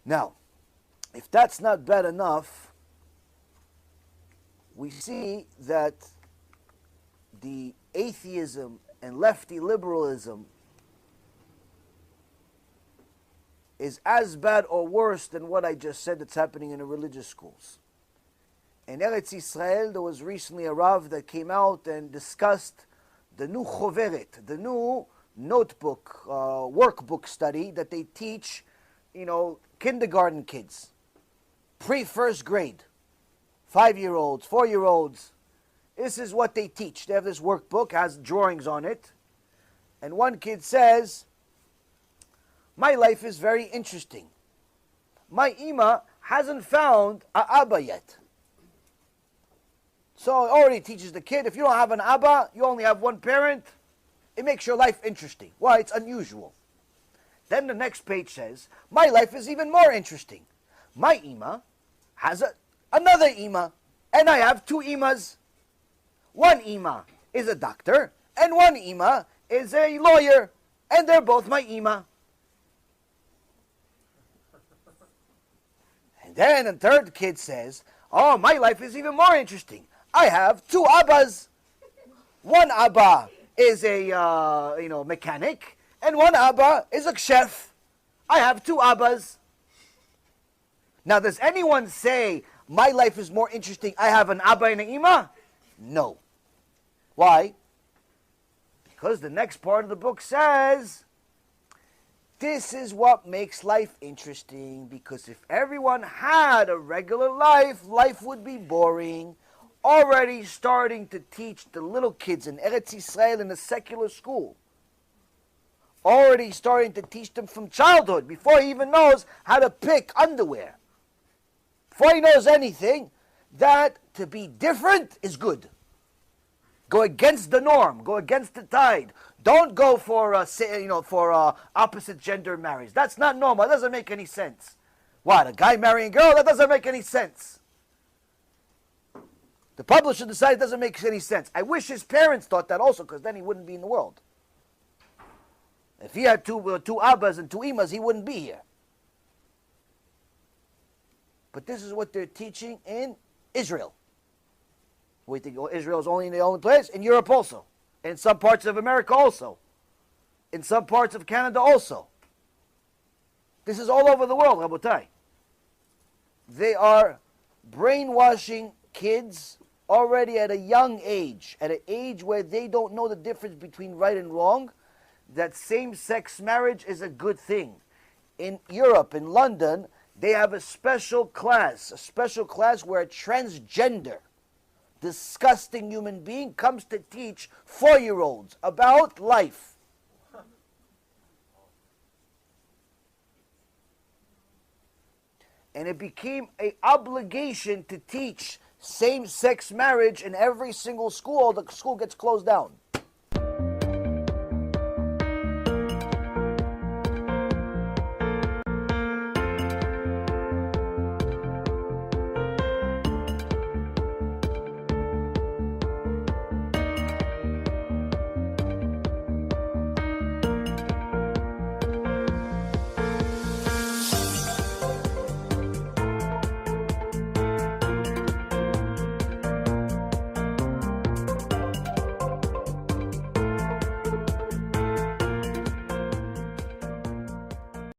Now, if that's not bad enough, we see that the atheism and lefty liberalism is as bad or worse than what I just said that's happening in the religious schools. In Eretz Israel, there was recently a Rav that came out and discussed the new Choveret, the new notebook, workbook study that they teach, kindergarten kids, pre-first grade, 5-year-olds, 4-year-olds. This is what they teach. They have this workbook, has drawings on it, and one kid says, my life is very interesting. My Ima hasn't found a HaBa yet. So it already teaches the kid, if you don't have an HaBa, you only have one parent, it makes your life interesting. Why? It's unusual. Then the next page says, my life is even more interesting. My Ima has another Ima, and I have 2 Imas. One Ima is a doctor, and one Ima is a lawyer, and they're both my Ima. And then the third kid says, oh, my life is even more interesting. I have 2 Abbas. One Abba is a mechanic, and one Abba is a chef. I have 2 Abbas. Now, does anyone say, my life is more interesting, I have an Abba and an Ima? No. Why? Because the next part of the book says, this is what makes life interesting, because if everyone had a regular life, life would be boring. Already starting to teach the little kids in Eretz Israel in a secular school. Already starting to teach them from childhood, before he even knows how to pick underwear. Before he knows anything, that to be different is good. Go against the norm. Go against the tide. Don't go for opposite gender marriage. That's not normal. It doesn't make any sense. What, a guy marrying a girl? That doesn't make any sense. The publisher decided it doesn't make any sense. I wish his parents thought that also, because then he wouldn't be in the world. If he had two Abbas and 2 Imas, he wouldn't be here. But this is what they're teaching in Israel. We think Israel is only in the only place? In Europe also. In some parts of America also. In some parts of Canada also. This is all over the world, Rabotai. They are brainwashing kids already at a young age, at an age where they don't know the difference between right and wrong, that same-sex marriage is a good thing. In Europe, in London, they have a special class where a transgender, disgusting human being comes to teach 4-year-olds about life. And it became an obligation to teach same-sex marriage in every single school. The school gets closed down.